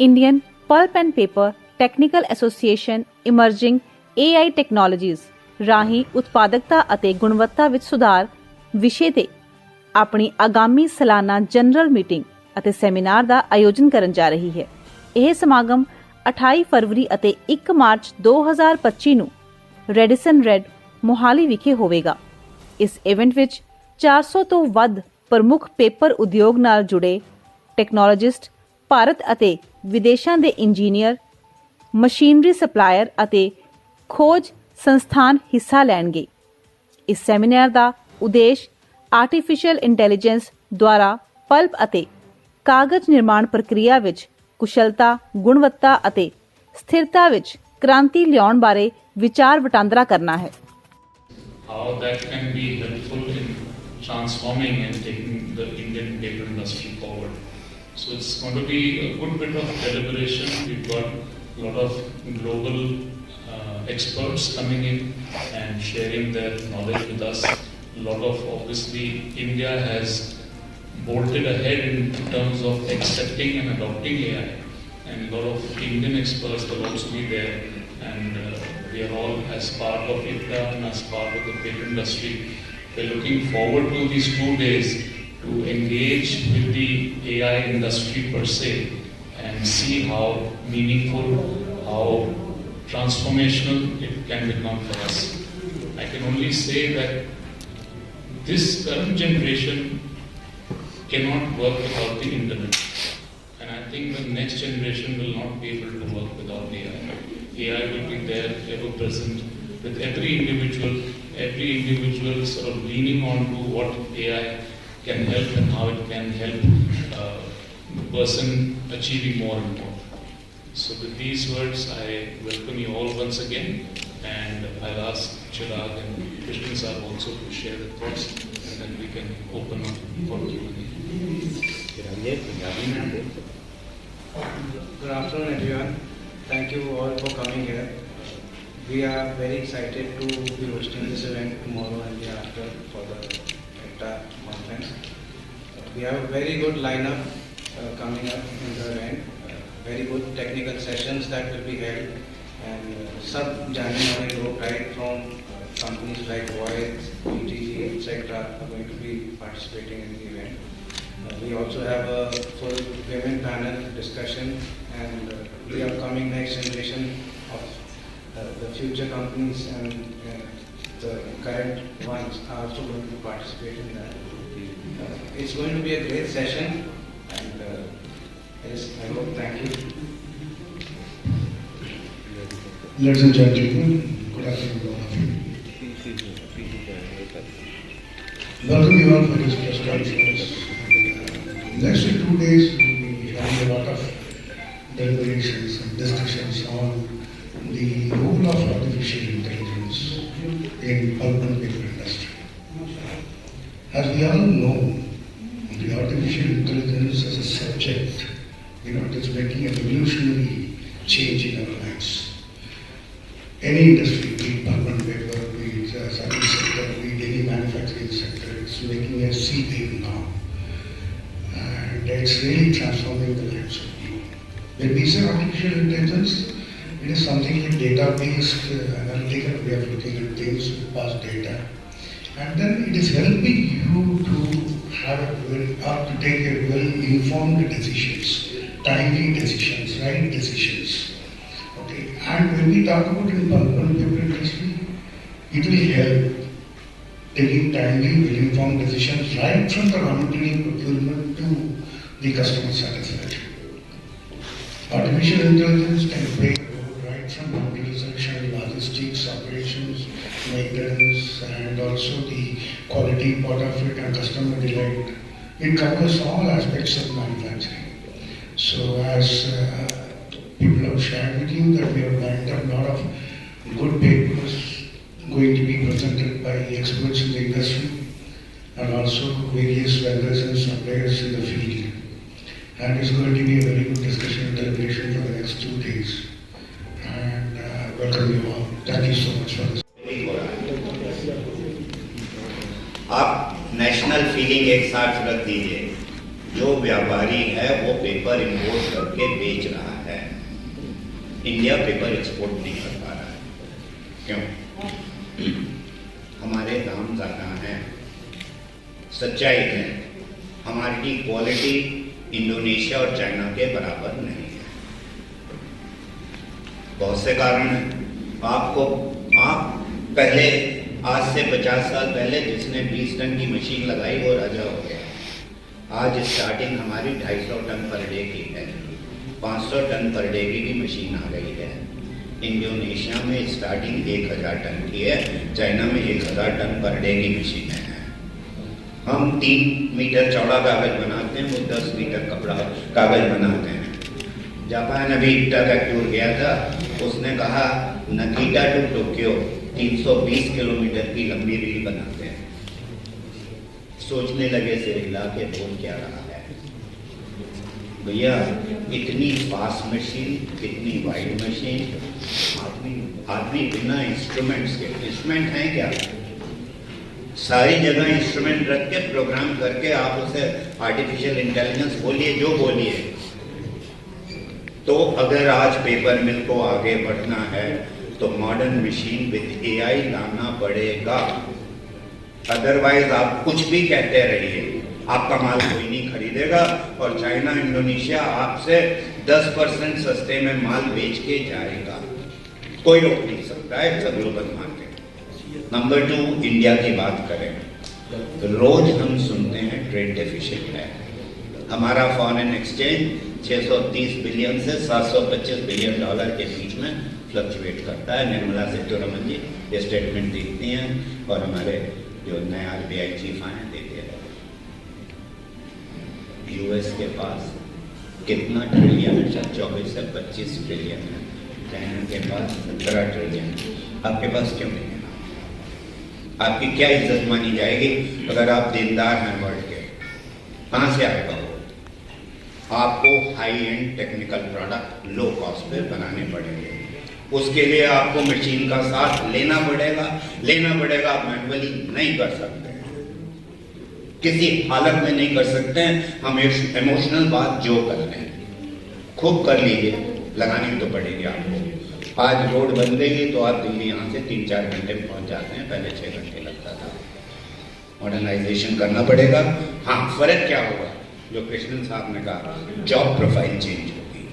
Indian pulp and paper technical association emerging AI technologies ਰਾਹੀਂ ਉਤਪਾਦਕਤਾ ਅਤੇ ਗੁਣਵੱਤਾ ਵਿੱਚ ਸੁਧਾਰ ਵਿਸ਼ੇ ਤੇ ਆਪਣੀ ਆਗਾਮੀ ਸਾਲਾਨਾ ਜਨਰਲ ਮੀਟਿੰਗ ਅਤੇ ਸੈਮੀਨਾਰ ਦਾ ਆਯੋਜਨ ਕਰਨ ਜਾ ਰਹੀ ਹੈ। ਇਹ ਸਮਾਗਮ 28 ਫਰਵਰੀ ਅਤੇ 1 ਮਾਰਚ 2025 ਨੂੰ ਰੈਡੀਸਨ ਰੈਡ ਮੋਹਾਲੀ ਵਿਖੇ ਹੋਵੇਗਾ। ਇਸ ਇਵੈਂਟ ਵਿੱਚ 400 ਤੋਂ ਵੱਧ ਪ੍ਰਮੁੱਖ ਪੇਪਰ ਉਦਯੋਗ ਨਾਲ ਜੁੜੇ ਟੈਕਨੋਲੋਜਿਸਟ, ਭਾਰਤ ਅਤੇ ਵਿਦੇਸ਼ਾਂ ਦੇ ਇੰਜੀਨੀਅਰ, ਮਸ਼ੀਨਰੀ ਸਪਲਾਇਰ ਅਤੇ ਖੋਜ ਸੰਸਥਾਨ ਹਿੱਸਾ ਲੈਣਗੇ। ਇਸ ਸੈਮੀਨਾਰ ਦਾ ਉਦੇਸ਼ ਆਰਟੀਫੀਸ਼ੀਅਲ ਇੰਟੈਲੀਜੈਂਸ ਦੁਆਰਾ ਪਲਪ ਅਤੇ ਕਾਗਜ਼ ਨਿਰਮਾਣ ਪ੍ਰਕਿਰਿਆ ਵਿੱਚ ਕੁਸ਼ਲਤਾ, ਗੁਣਵੱਤਾ ਅਤੇ ਸਥਿਰਤਾ ਵਿੱਚ ਕ੍ਰਾਂਤੀ ਲਿਆਉਣ ਬਾਰੇ ਵਿਚਾਰ ਵਟਾਂਦਰਾ ਕਰਨਾ ਹੈ। How that can be helpful in transforming and taking the Indian paper industry forward. So it's going to be a good bit of deliberation. We've got a lot of global experts coming in and sharing their knowledge with us. A lot of, obviously, India has bolted ahead in terms of accepting and adopting AI, and a lot of Indian experts will also be there, and we are all, as part of IPDA and as part of the paper industry, we're looking forward to these 2 days to engage with the AI industry per se and see how meaningful, how transformational it can become for us. I can only say that this current generation cannot work without the internet, and I think the next generation will not be able to work without AI. AI will be there, ever present, with every individual sort of leaning on to what AI can help and how it can help the person achieving more and more. So with these words, I welcome you all once again, and I'll ask Chirag and Krishnan sir also to share their thoughts, and then we can open up for Q&A. Good afternoon, everyone. Thank you all for coming here. We are very excited to be hosting this event tomorrow and the day after for the IPDA conference. We have a very good lineup coming up in the event. Very good technical sessions that will be held, and sub जाने वाले लोग right from companies like Voyage, PTG, etc. are going to be participating in the event. We also have a full women panel discussion, and the upcoming next generation of the future companies and the current ones are also going to participate in that. It's going to be a great session, and yes, I hope. Thank you. Ladies and gentlemen, good afternoon all of you. Welcome you all for this press conference. Next 2 days we will be having a lot of deliberations and discussions on the role of artificial intelligence in pulp and paper industry. As we all know, the artificial intelligence as a subject, it is making a revolutionary change in our lives. Any industry, be it pulp and paper, be it service sector, be it any manufacturing sector, it's making a sea wave now. And it's really transforming the lives of people. When we say artificial intelligence, it is something like data-based analytical way of looking at things with past data. And then it is helping you to have to take a well-informed decisions, timely decisions, right decisions. Okay. And when we talk about in pulp and paper industry, it will help taking timely, well-informed decisions right from the raw material procurement to the customer satisfaction. Artificial intelligence can play a role right from raw material selection, logistics, operations, maintenance, and also the quality part of it and customer delight. It covers all aspects of manufacturing. So as people have shared with you that we have lined up a lot of good papers going to be presented by experts in the industry and also various vendors and suppliers in the field. And it's going to be a very good discussion and deliberation for the next 2 days. And welcome you all. Thank you so much for this. आप national feeling एक साथ रख दीजिए। जो व्यापारी है वो paper import करके बेच रहा है, इंडिया पेपर एक्सपोर्ट नहीं कर पा रहा है। क्यों? हमारे दाम ज़्यादा हैं। सच्चाई है, हमारी क्वालिटी इंडोनेशिया और चाइना के बराबर नहीं है। बहुत से कारण हैं। आप पहले आज से 50 साल पहले जिसने 20 टन की मशीन लगाई वो राजा हो गया। आज स्टार्टिंग हमारी 250 टन पर डे की है, 500 टन पर डे की भी मशीन आ गई है। इंडोनेशिया में स्टार्टिंग 1000 टन की है, चाइना में 1000 टन पर डे की मशीनें हैं। हम 3 मीटर चौड़ा कागज बनाते हैं, वो 10 मीटर कपड़ा कागज बनाते हैं। जापान अभी का टूर गया था, उसने कहा नकीटा टू टोक्यो 320 किलोमीटर की लंबी रील बनाते हैं। सोचने लगे सिर हिला के बोल क्या रहा है भैया, इतनी फास्ट मशीन, इतनी वाइड मशीन, आदमी बिना इंस्ट्रूमेंट्स के, इंस्ट्रूमेंट हैं क्या? सारी जगह इंस्ट्रूमेंट रख के प्रोग्राम करके आप उसे आर्टिफिशियल इंटेलिजेंस बोलिए जो बोलिए। तो अगर आज पेपर मिल को आगे बढ़ना है तो मॉडर्न मशीन विद एआई लाना पड़ेगा। अदरवाइज आप कुछ भी कहते रहिए, आपका माल कोई नहीं खरीदेगा और चाइना इंडोनेशिया आपसे 10% सस्ते में माल बेच के जाएगा। कोई रोक नहीं सकता है, it's a global market. Number 2, India की बात करें, रोज हम सुनते हैं ट्रेड डेफिसिट है। हमारा फॉरेन एक्सचेंज 630 बिलियन से 725 बिलियन डॉलर के बीच में फ्लक्चुएट करता है। निर्मला सीतारमण जी ये स्टेटमेंट देखती हैं और हमारे जो नए RBI चीफ आए देते हैं। यूएस के पास कितना ट्रिलियन है? 24 से 25 ट्रिलियन है। चाइना के पास 17 ट्रिलियन। आपके पास क्यों नहीं है? आपकी क्या इज्जत मानी जाएगी अगर आप देनदार हैं वर्ल्ड के? कहाँ से आएगा वो? आपको high and technical product low cost पे बनाने पड़ेंगे। उसके लिए आपको मशीन का साथ लेना पड़ेगा। आप मैनुअली नहीं कर सकते, किसी हालत में नहीं कर सकते हैं। हम इमोशनल बात जो कर रहे हैं खूब कर लीजिए, लगानी तो पड़ेगी आपको। आज रोड बन गई तो आप दिल्ली यहाँ से 3-4 घंटे में पहुंच जाते हैं, पहले 6 घंटे लगता था। मॉडर्नाइजेशन करना पड़ेगा। हाँ, फर्क क्या होगा जो कृष्णन साहब ने कहा, जॉब प्रोफाइल चेंज होगी।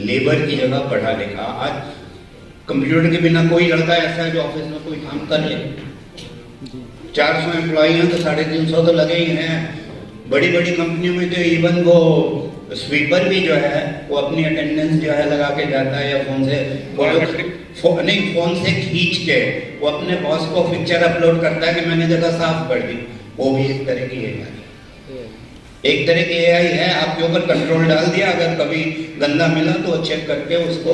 लेबर की जगह पढ़ा लिखा, आज कंप्यूटर के बिना कोई लड़का ऐसा है जो ऑफिस में कोई काम कर ले। 400 एम्प्लॉई हैं तो 350 तो लगे ही हैं। बड़ी बड़ी कंपनियों में तो इवन वो स्वीपर भी जो है वो अपनी अटेंडेंस जो है लगा के जाता है, या फोन से खींच के वो अपने बॉस को पिक्चर अपलोड करता है कि मैंने जगह साफ कर दी। वो भी एक तरह की एआई है। आपके ऊपर कंट्रोल डाल दिया, अगर कभी गंदा मिला तो चेक करके उसको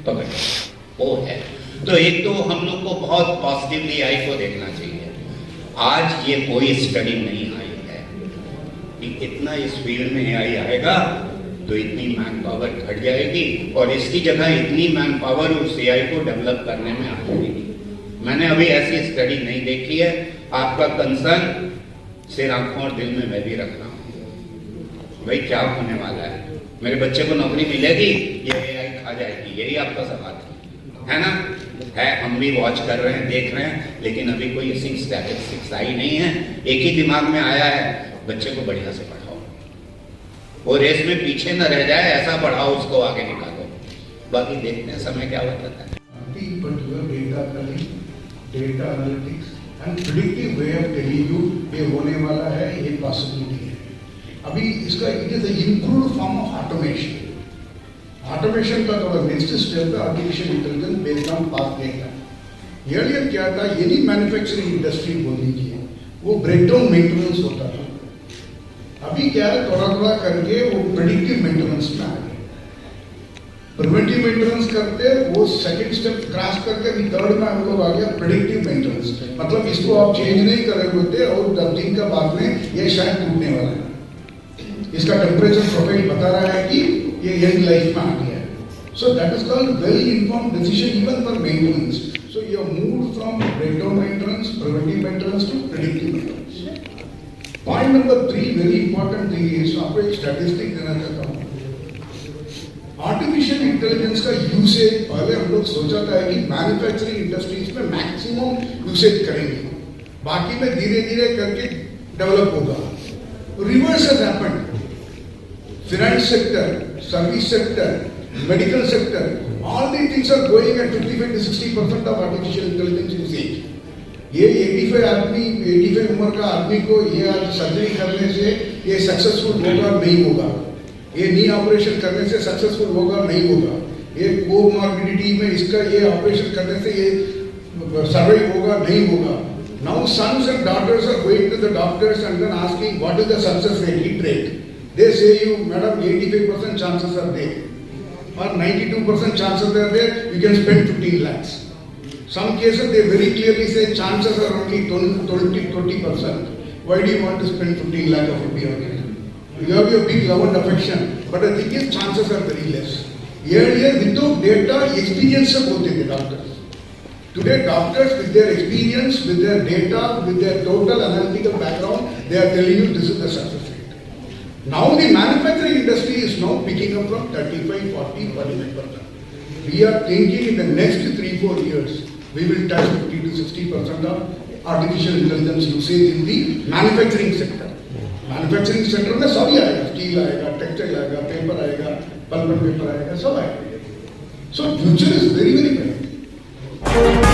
पकड़ वो है। तो एक तो हम लोग को बहुत पॉजिटिवली एआई को देखना चाहिए। आज ये कोई स्टडी नहीं आई है कि इतना इस फील्ड में एआई आएगा तो इतनी मैन पावर घट जाएगी और इसकी जगह इतनी मैन पावर उस एआई को डेवलप करने में आ जाएगी। मैंने अभी ऐसी स्टडी नहीं देखी है। आपका कंसर्न सिर आंखों और दिल में मैं भी रख रहा हूँ। भाई क्या होने वाला है? मेरे बच्चे को नौकरी मिलेगी या एआई खा जाएगी? यही आपका सवाल है ना? है, हम भी वॉच कर रहे हैं, देख रहे हैं, लेकिन अभी कोई ऐसी स्टैटिस्टिक्स आई नहीं है। एक ही दिमाग में आया है, बच्चे को बढ़िया से पढ़ाओ, वो रेस में पीछे न रह जाए, ऐसा पढ़ाओ उसको आगे निकालो। बाकी देखते हैं समय क्या होता है। Data analytics and predictive way of telling you ये होने वाला है, ये पॉसिबिलिटी है। अभी इसका it is improved form of automation. Automation का थोड़ा नेक्स्ट स्टेप है artificial intelligence based on path data. Earlier क्या था, यदि मैन्युफैक्चरिंग इंडस्ट्री बोल लीजिए वो ब्रेकडाउन मेंटेनेंस होता था। अभी क्या है, थोड़ा थोड़ा करके वो प्रेडिक्टिव मेंटेनेंस में आ गए। प्रिवेंटिव मेंटेनेंस करते वो सेकंड स्टेप क्रॉस करके अभी थर्ड में हम लोग आ गया प्रेडिक्टिव मेंटेनेंस। मतलब इसको आप चेंज नहीं कर रहे और 10 दिन का बाद में ये शायद टूटने वाला है। इसका टेम्परेचर प्रोफाइल बता रहा है कि ये यंग लाइफ में आ गया है। So that is called well informed decision even for maintenance. So you have moved from breakdown maintenance, preventive maintenance to predictive maintenance. Point number 3 very important thing is, आपको एक स्टैटिस्टिक देना चाहता हूँ। Artificial intelligence का usage पहले हम लोग सोचा था कि मैन्युफैक्चरिंग इंडस्ट्रीज में मैक्सिमम यूसेज करेंगे, बाकी में धीरे धीरे करके डेवलप होगा। Reverse has happened. Finance sector, service sector, medical sector, all these things are going at 55 to 60% of artificial intelligence usage. ये 85 उम्र का आदमी को ये आज सर्जरी करने से ये सक्सेसफुल होगा नहीं होगा, ये नी ऑपरेशन करने से सक्सेसफुल होगा नहीं होगा, ये कोमॉर्बिडिटी में इसका ये ऑपरेशन करने से ये सर्वाइव होगा नहीं होगा. Now sons and daughters are going to the doctors and then asking what is the success rate, hit rate. They say you, madam, 85% chances are there, or 92% chances are there, you can spend 15 lakhs. Some cases they very clearly say chances are only 20%. Why do you want to spend 15 lakh of rupee on it? You have your big love and affection, but the thing is chances are very less. Earlier without data, experience से बोलते थे doctors. Today doctors with their experience, with their data, with their total analytical background, they are telling you this is the success rate. Now the manufacturing industry is now picking up from 35, 40, 45%. We are thinking in the next 3-4 years, we will touch 50 to 60% of artificial intelligence usage in the manufacturing sector. Manufacturing sector में सभी आएगा, steel आएगा, textile आएगा, paper आएगा, pulp and paper आएगा, सब आएगा. So future is very, very bright.